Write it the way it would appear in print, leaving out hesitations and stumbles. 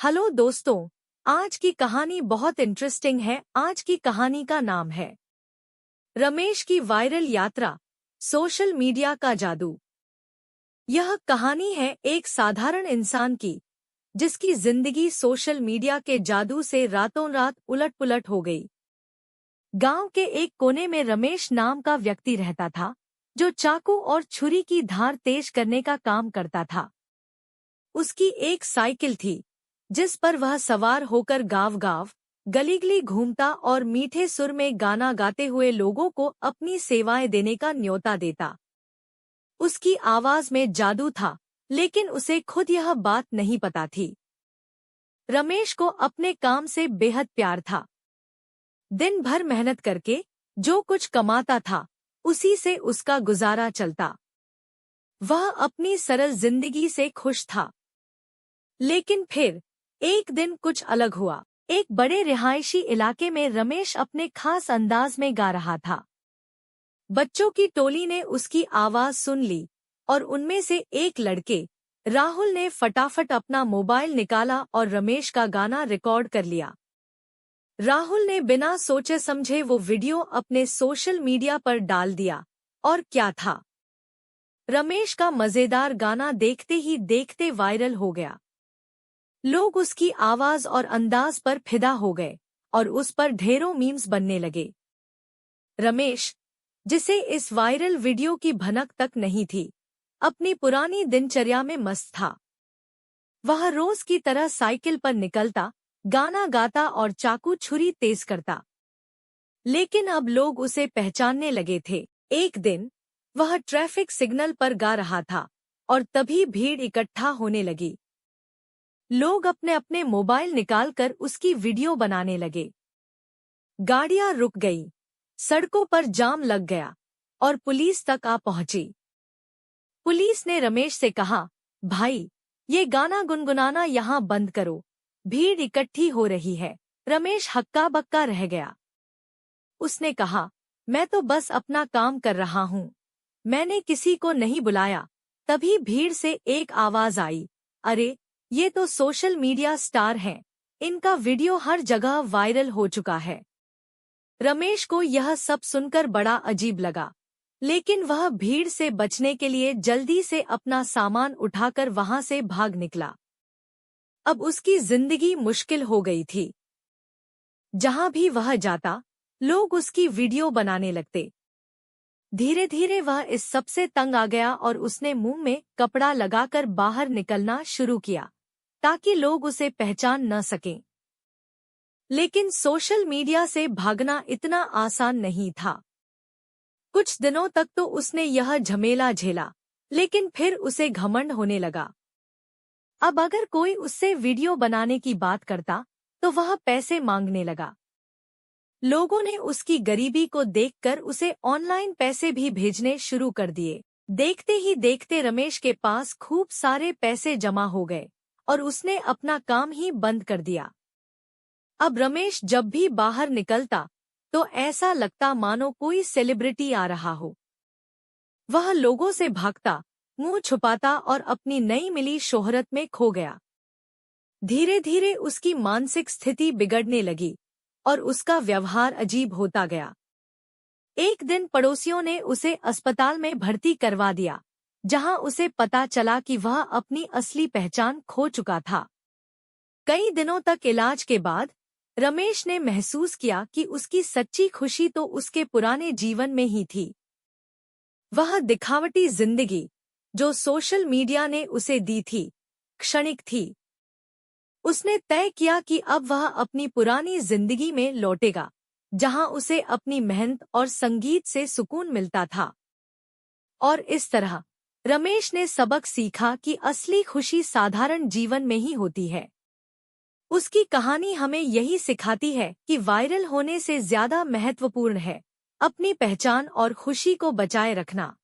Hello दोस्तों, आज की कहानी बहुत इंटरेस्टिंग है। आज की कहानी का नाम है रमेश की वायरल यात्रा, सोशल मीडिया का जादू। यह कहानी है एक साधारण इंसान की, जिसकी जिंदगी सोशल मीडिया के जादू से रातों रात उलट-पुलट हो गई। गांव के एक कोने में रमेश नाम का व्यक्ति रहता था, जो चाकू और छुरी की धार तेज करने का काम करता था। उसकी एक साइकिल थी, जिस पर वह सवार होकर गांव-गांव, गली-गली घूमता और मीठे सुर में गाना गाते हुए लोगों को अपनी सेवाएं देने का न्योता देता। उसकी आवाज में जादू था, लेकिन उसे खुद यह बात नहीं पता थी। रमेश को अपने काम से बेहद प्यार था। दिन भर मेहनत करके जो कुछ कमाता था, उसी से उसका गुजारा चलता। वह अपनी सरल जिंदगी से खुश था। लेकिन फिर एक दिन कुछ अलग हुआ। एक बड़े रिहायशी इलाके में रमेश अपने खास अंदाज में गा रहा था। बच्चों की टोली ने उसकी आवाज सुन ली और उनमें से एक लड़के, राहुल ने फटाफट अपना मोबाइल निकाला और रमेश का गाना रिकॉर्ड कर लिया। राहुल ने बिना सोचे समझे वो वीडियो अपने सोशल मीडिया पर डाल दिया। और क्या था, रमेश का मजेदार गाना देखते ही देखते वायरल हो गया। लोग उसकी आवाज और अंदाज पर फिदा हो गए और उस पर ढेरों मीम्स बनने लगे। रमेश, जिसे इस वायरल वीडियो की भनक तक नहीं थी, अपनी पुरानी दिनचर्या में मस्त था। वह रोज की तरह साइकिल पर निकलता, गाना गाता और चाकू छुरी तेज करता। लेकिन अब लोग उसे पहचानने लगे थे। एक दिन वह ट्रैफिक सिग्नल पर गा रहा था और तभी भीड़ इकट्ठा होने लगी। लोग अपने अपने मोबाइल निकालकर उसकी वीडियो बनाने लगे। गाड़ियां रुक गईं, सड़कों पर जाम लग गया और पुलिस तक आ पहुंची। पुलिस ने रमेश से कहा, भाई, ये गाना गुनगुनाना यहाँ बंद करो, भीड़ इकट्ठी हो रही है। रमेश हक्का बक्का रह गया। उसने कहा, मैं तो बस अपना काम कर रहा हूँ, मैंने किसी को नहीं बुलाया। तभी भीड़ से एक आवाज आई, अरे, ये तो सोशल मीडिया स्टार हैं, इनका वीडियो हर जगह वायरल हो चुका है। रमेश को यह सब सुनकर बड़ा अजीब लगा, लेकिन वह भीड़ से बचने के लिए जल्दी से अपना सामान उठाकर वहां से भाग निकला। अब उसकी जिंदगी मुश्किल हो गई थी। जहां भी वह जाता, लोग उसकी वीडियो बनाने लगते। धीरे धीरे वह इस सब से तंग आ गया और उसने मुंह में कपड़ा लगाकर बाहर निकलना शुरू किया, ताकि लोग उसे पहचान न सकें। लेकिन सोशल मीडिया से भागना इतना आसान नहीं था। कुछ दिनों तक तो उसने यह झमेला झेला, लेकिन फिर उसे घमंड होने लगा। अब अगर कोई उससे वीडियो बनाने की बात करता, तो वह पैसे मांगने लगा। लोगों ने उसकी गरीबी को देखकर उसे ऑनलाइन पैसे भी भेजने शुरू कर दिए। देखते ही देखते रमेश के पास खूब सारे पैसे जमा हो गए और उसने अपना काम ही बंद कर दिया। अब रमेश जब भी बाहर निकलता, तो ऐसा लगता मानो कोई सेलिब्रिटी आ रहा हो। वह लोगों से भागता, मुंह छुपाता और अपनी नई मिली शोहरत में खो गया। धीरे धीरे उसकी मानसिक स्थिति बिगड़ने लगी और उसका व्यवहार अजीब होता गया। एक दिन पड़ोसियों ने उसे अस्पताल में भर्ती करवा दिया, जहां उसे पता चला कि वह अपनी असली पहचान खो चुका था। कई दिनों तक इलाज के बाद रमेश ने महसूस किया कि उसकी सच्ची खुशी तो उसके पुराने जीवन में ही थी। वह दिखावटी जिंदगी, जो सोशल मीडिया ने उसे दी थी, क्षणिक थी। उसने तय किया कि अब वह अपनी पुरानी जिंदगी में लौटेगा, जहां उसे अपनी मेहनत और संगीत से सुकून मिलता था। और इस तरह रमेश ने सबक सीखा कि असली खुशी साधारण जीवन में ही होती है। उसकी कहानी हमें यही सिखाती है कि वायरल होने से ज्यादा महत्वपूर्ण है अपनी पहचान और खुशी को बचाए रखना।